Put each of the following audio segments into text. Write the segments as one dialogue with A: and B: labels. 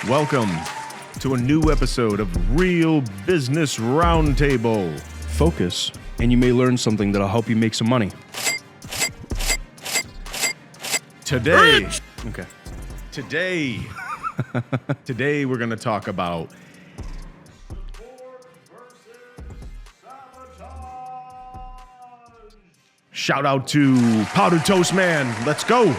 A: Welcome to a new episode of Real Business Roundtable.
B: Focus, and you may learn something that'll help you make some money.
A: Today,
B: Okay.
A: today we're going to talk about shout out to Powdered Toast Man. Let's go.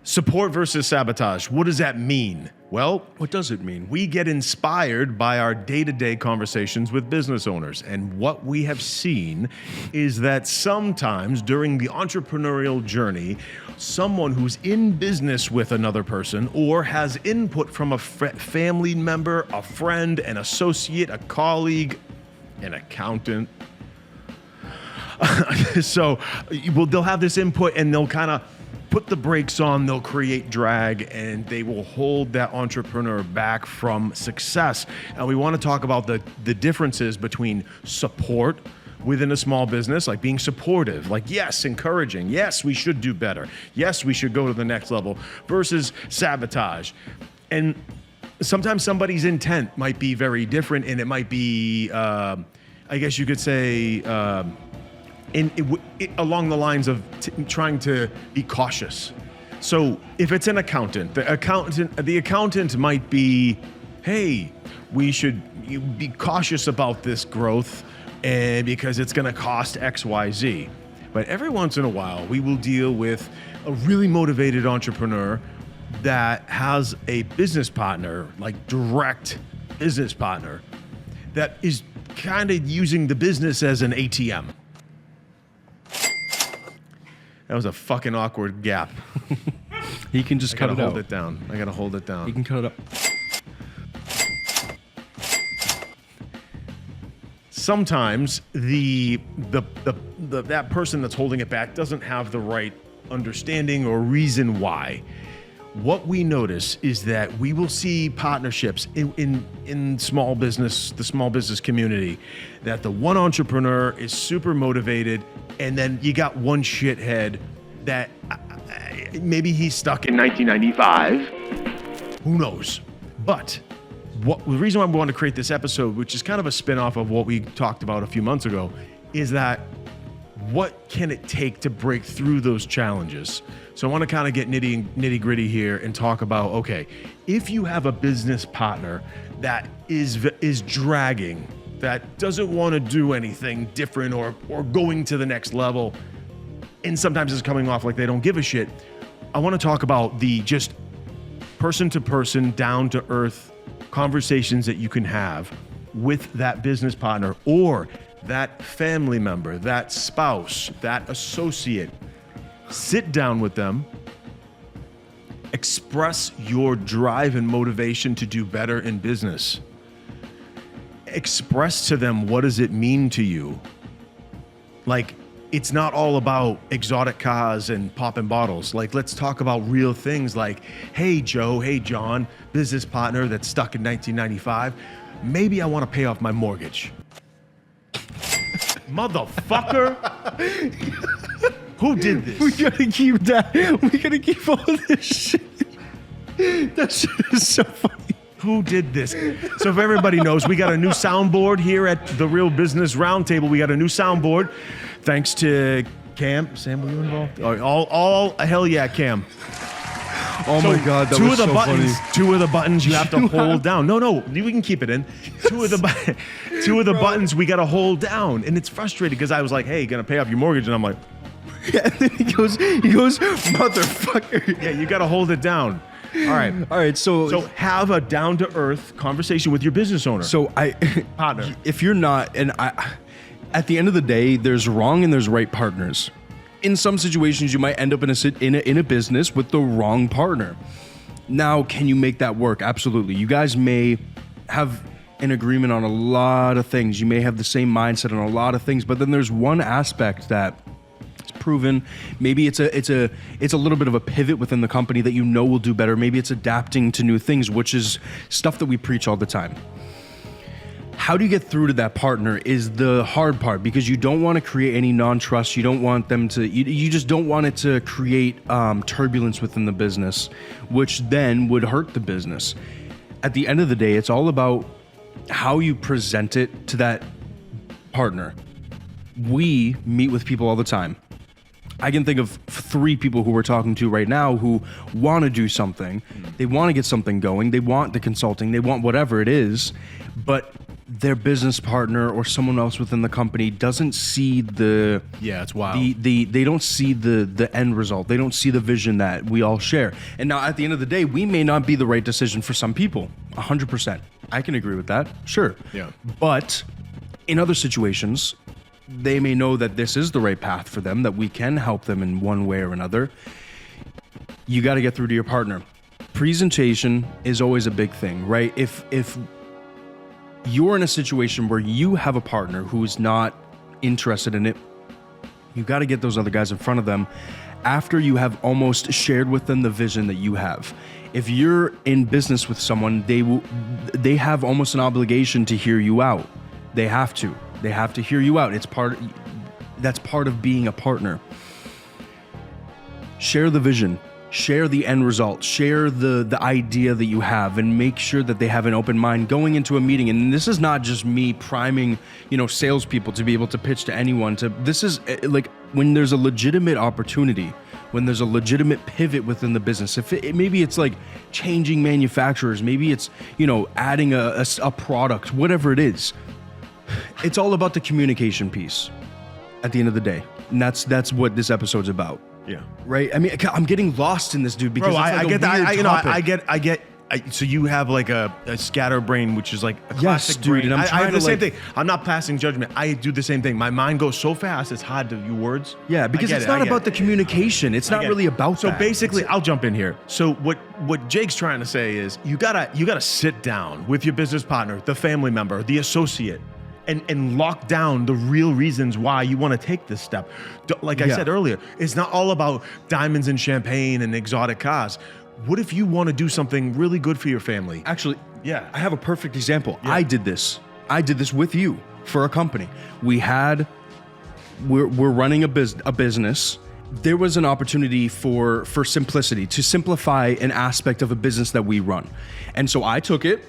A: Support versus sabotage. What does that mean? Well,
B: What does it mean?
A: we get inspired by our day-to-day conversations with business owners. And what we have seen is that sometimes during the entrepreneurial journey, someone who's in business with another person or has input from a family member, a friend, an associate, a colleague, an accountant. So they'll have this input and they'll kind of put the brakes on, they'll create drag, and they will hold that entrepreneur back from success. And we want to talk about the differences between support within a small business, like being supportive, like yes, encouraging, yes, we should do better, yes, we should go to the next level, versus sabotage. And sometimes somebody's intent might be very different, and it might be, I guess you could say, along the lines of trying to be cautious. So if it's an accountant, the accountant might be, hey, we should be cautious about this growth, and because it's going to cost X, Y, Z. But every once in a while, we will deal with a really motivated entrepreneur that has a business partner, like direct business partner, that is kind of using the business as an ATM. That was a fucking awkward gap.
B: He can just cut it out.
A: I gotta hold it down.
B: He can cut it up.
A: Sometimes that person that's holding it back doesn't have the right understanding or reason why. What we notice is that we will see partnerships in small business, the small business community, that the one entrepreneur is super motivated, and then you got one shithead that maybe he's stuck in 1995. Who knows? But the reason why we want to create this episode, which is kind of a spin-off of what we talked about a few months ago, is that what can it take to break through those challenges? So I want to kind of get nitty gritty here and talk about, okay, if you have a business partner that is dragging, that doesn't want to do anything different or going to the next level, and sometimes it's coming off like they don't give a shit, I want to talk about the just person-to-person, down-to-earth conversations that you can have with that business partner or that family member, that spouse, that associate. Sit down with them, express your drive and motivation to do better in business. Express to them, what does it mean to you? Like, it's not all about exotic cars and popping bottles. Like, let's talk about real things like, hey, Joe, hey, John, business partner that's stuck in 1995. Maybe I want to pay off my mortgage. Motherfucker. Who did this?
B: We gotta keep that. We gotta keep all this shit. That shit is so funny.
A: Who did this? So if everybody knows, we got a new soundboard here at the Real Business Roundtable. We got a new soundboard. Thanks to Cam. Sam, were you involved? All hell yeah, Cam.
B: Oh
A: So
B: my God, that
A: two
B: was
A: of the
B: so
A: buttons,
B: funny.
A: Two of the buttons you have to hold down. No, we can keep it in. Two of the buttons we got to hold down, and it's frustrating because I was like, "Hey, gonna pay off your mortgage," and I'm like,
B: Yeah, and then he goes, motherfucker.
A: "Yeah, you got to hold it down." All right. So have a down-to-earth conversation with your business owner. Partner.
B: If you're not, at the end of the day, there's wrong and there's right partners. In some situations, you might end up in a business with the wrong partner. Now, can you make that work? Absolutely. You guys may have an agreement on a lot of things. You may have the same mindset on a lot of things, but then there's one aspect that it's proven. Maybe it's a little bit of a pivot within the company that you know will do better. Maybe it's adapting to new things, which is stuff that we preach all the time. how do you get through to that partner is the hard part, because you don't want to create any non-trust. You don't want them to, you just don't want it to create turbulence within the business, which then would hurt the business. At the end of the day, it's all about how you present it to that partner. We meet with people all the time. I can think of 3 people who we're talking to right now who want to do something. They want to get something going. They want the consulting. They want whatever it is, but their business partner or someone else within the company doesn't see the
A: it's wild.
B: They don't see the end result. They don't see the vision that we all share. And now at the end of the day, we may not be the right decision for some people. 100%. I can agree with that. Sure.
A: Yeah.
B: But in other situations, they may know that this is the right path for them, that we can help them in one way or another. You got to get through to your partner. Presentation is always a big thing, right? If you're in a situation where you have a partner who's not interested in it, you got to get those other guys in front of them after you have almost shared with them the vision that you have. If you're in business with someone, they have almost an obligation to hear you out. They have to hear you out. That's part of being a partner. Share the vision, share the end result, share the idea that you have, and make sure that they have an open mind going into a meeting. And this is not just me priming, salespeople to be able to pitch to anyone. This is like when there's a legitimate opportunity, when there's a legitimate pivot within the business. Maybe it's like changing manufacturers, maybe it's adding a product, whatever it is. It's all about the communication piece at the end of the day. And that's what this episode's about.
A: Yeah.
B: Right? I mean, I'm getting lost in this, dude, because
A: Bro,
B: it's like
A: I get
B: that.
A: I get. So you have like a scatterbrain, which is like a classic
B: dude,
A: brain.
B: and I'm
A: I
B: trying
A: have the
B: to,
A: same thing. I'm not passing judgment. I do the same thing. My mind goes so fast, it's hard to use words.
B: Yeah, because it's not about the communication. It's not really about
A: so
B: that.
A: basically, I'll jump in here. So what Jake's trying to say is you gotta sit down with your business partner, the family member, the associate, and lock down the real reasons why you want to take this step. Like I said earlier, it's not all about diamonds and champagne and exotic cars. What if you want to do something really good for your family?
B: Actually,
A: Yeah.
B: I have a perfect example.
A: Yeah.
B: I did this with you for a company. We're running a business. There was an opportunity for simplicity, to simplify an aspect of a business that we run. And so I took it,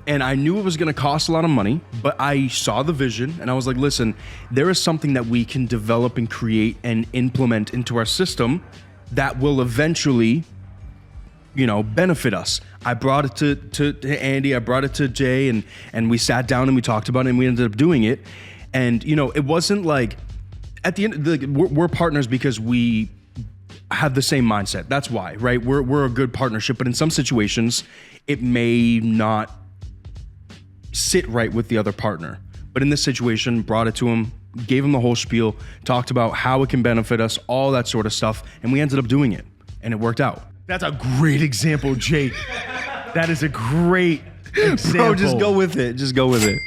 B: and I knew it was going to cost a lot of money, but I saw the vision and I was like, listen, there is something that we can develop and create and implement into our system that will eventually, benefit us. I brought it to Andy, I brought it to Jay, and we sat down and we talked about it and we ended up doing it. And, it wasn't like, at the end, we're partners because we have the same mindset. That's why, right? We're a good partnership, but in some situations, it may not sit right with the other partner. But in this situation, brought it to him, gave him the whole spiel, talked about how it can benefit us, all that sort of stuff, and we ended up doing it, and it worked out.
A: That's a great example, Jake. That is a great example.
B: Bro, just go with it.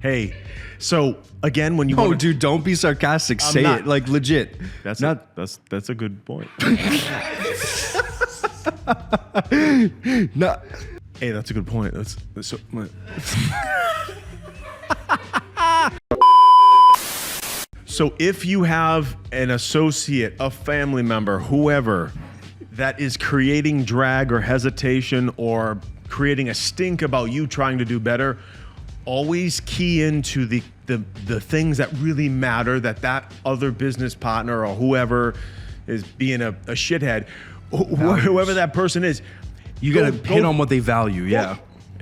A: Hey, so again, when you
B: Oh, dude, don't be sarcastic. Say
A: not.
B: it, like legit.
A: that's a good point.
B: No.
A: Hey, that's a good point. That's so. So if you have an associate, a family member, whoever, that is creating drag or hesitation or creating a stink about you trying to do better, always key into the things that really matter, that other business partner or whoever is being a shithead, whoever that person is.
B: You gotta hit on what they value, yeah.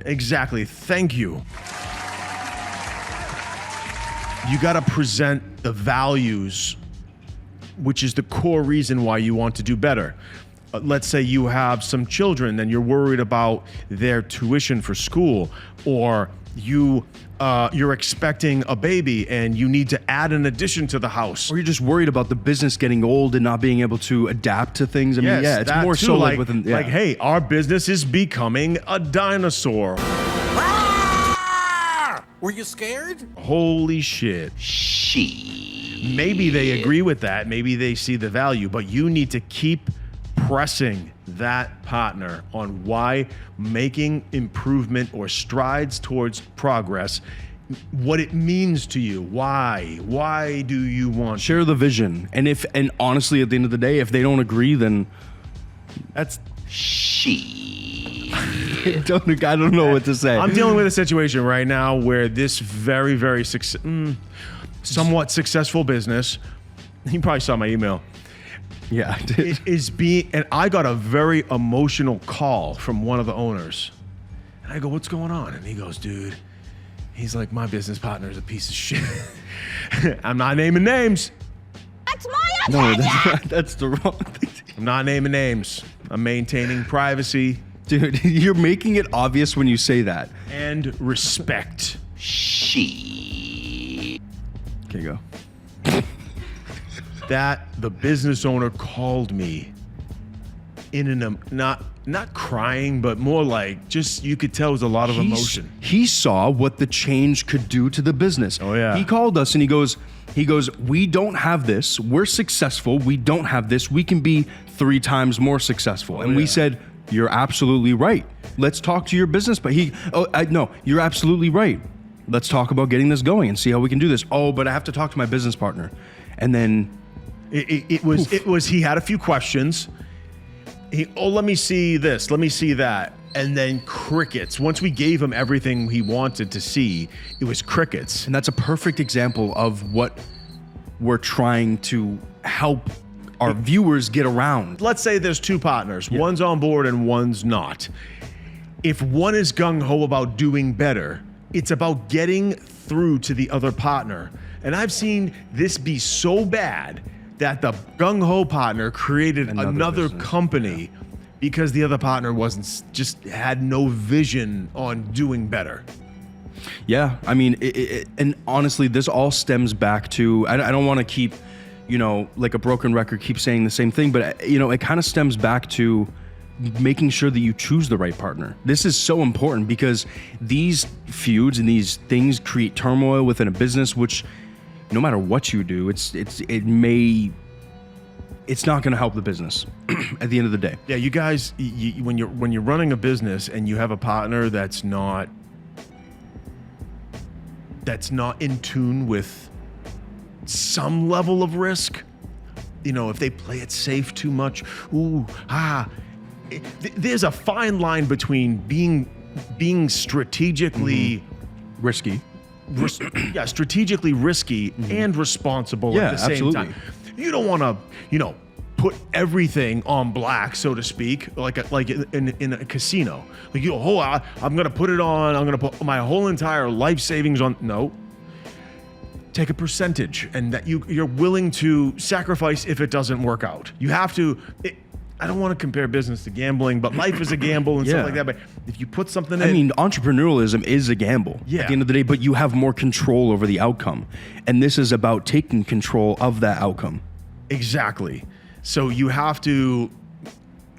A: Exactly. Thank you. You gotta present the values, which is the core reason why you want to do better. Let's say you have some children and you're worried about their tuition for school, or you're expecting a baby and you need to add an addition to the house.
B: Or you're just worried about the business getting old and not being able to adapt to things. I mean, it's more
A: too,
B: so like within,
A: like, hey, our business is becoming a dinosaur.
C: Were you scared?
A: Holy shit. Maybe they agree with that. Maybe they see the value, but you need to keep pressing that partner on why making improvement or strides towards progress what it means to you. Why do you want
B: Share the vision. And honestly, at the end of the day, if they don't agree, then
A: that's
B: I don't know what to say.
A: I'm dealing with a situation right now where this very, very somewhat successful business, you probably saw my email.
B: Yeah, I did.
A: And I got a very emotional call from one of the owners. And I go, what's going on? And he goes, dude, he's like, my business partner is a piece of shit. I'm not naming names.
C: That's my attention!
B: That's the wrong thing.
A: I'm not naming names. I'm maintaining privacy.
B: Dude, you're making it obvious when you say that.
A: And respect.
B: Okay, go.
A: That the business owner called me in not crying, but more like just you could tell it was a lot of emotion.
B: He saw what the change could do to the business.
A: Oh, yeah.
B: He called us and he goes, we don't have this. We're successful. We don't have this. We can be 3 times more successful. And we said, you're absolutely right. Let's talk to your business. But no, you're absolutely right. Let's talk about getting this going and see how we can do this. Oh, but I have to talk to my business partner. And then
A: it was he had a few questions. Let me see this. Let me see that. And then crickets. Once we gave him everything he wanted to see, it was crickets.
B: And that's a perfect example of what we're trying to help our viewers get around.
A: Let's say there's 2 partners. Yeah. One's on board and one's not. If one is gung-ho about doing better, it's about getting through to the other partner. And I've seen this be so bad that the gung-ho partner created another company because the other partner had no vision on doing better.
B: Yeah, I mean, and honestly, this all stems back to, I don't want to keep, like a broken record, keep saying the same thing, but it kind of stems back to making sure that you choose the right partner. This is so important because these feuds and these things create turmoil within a business, which no matter what you do, it's not going to help the business at the end of the day.
A: Yeah, you guys, when you're running a business and you have a partner that's not in tune with some level of risk, if they play it safe too much, there's a fine line between being strategically
B: risky.
A: Strategically risky and responsible at the same time. You don't want to, put everything on black, so to speak, like in a casino. Like I'm gonna put it on. I'm gonna put my whole entire life savings on. No. Take a percentage, and that you're willing to sacrifice if it doesn't work out. You have to. I don't want to compare business to gambling, but life is a gamble and stuff like that. But if you put something in...
B: I mean, entrepreneurialism is a gamble at the end of the day, but you have more control over the outcome. And this is about taking control of that outcome.
A: Exactly. So you have to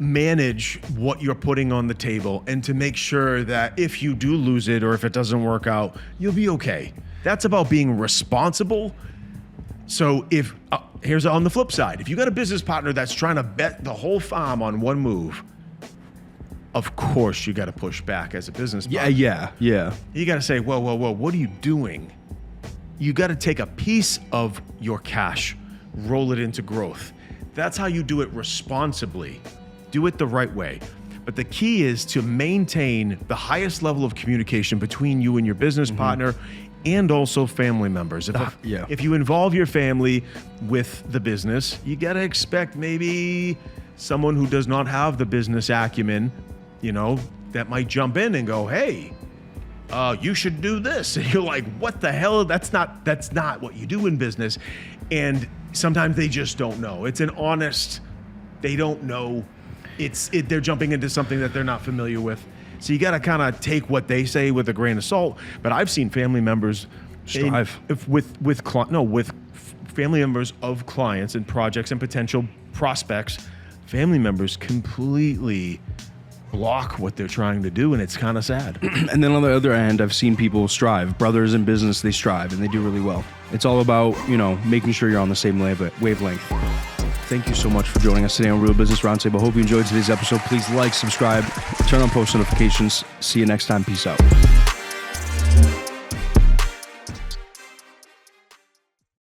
A: manage what you're putting on the table and to make sure that if you do lose it or if it doesn't work out, you'll be okay. That's about being responsible. So if here's on the flip side, if you got a business partner that's trying to bet the whole farm on one move, of course you got to push back as a business partner.
B: Yeah.
A: You got to say, whoa, what are you doing? You got to take a piece of your cash, roll it into growth. That's how you do it responsibly. Do it the right way. But the key is to maintain the highest level of communication between you and your business partner and also family members. If you involve your family with the business, you got to expect maybe someone who does not have the business acumen, that might jump in and go, hey, you should do this. And you're like, what the hell? That's not what you do in business. And sometimes they just don't know. It's an honest, they don't know. They're jumping into something that they're not familiar with. So you got to kind of take what they say with a grain of salt. But I've seen family members with family members of clients and projects and potential prospects, family members completely block what they're trying to do, and it's kind of sad.
B: And then on the other end, I've seen people strive. Brothers in business, they strive, and they do really well. It's all about, making sure you're on the same wavelength. Thank you so much for joining us today on Real Business Roundtable. Hope you enjoyed today's episode. Please like, subscribe, turn on post notifications. See you next time. Peace out.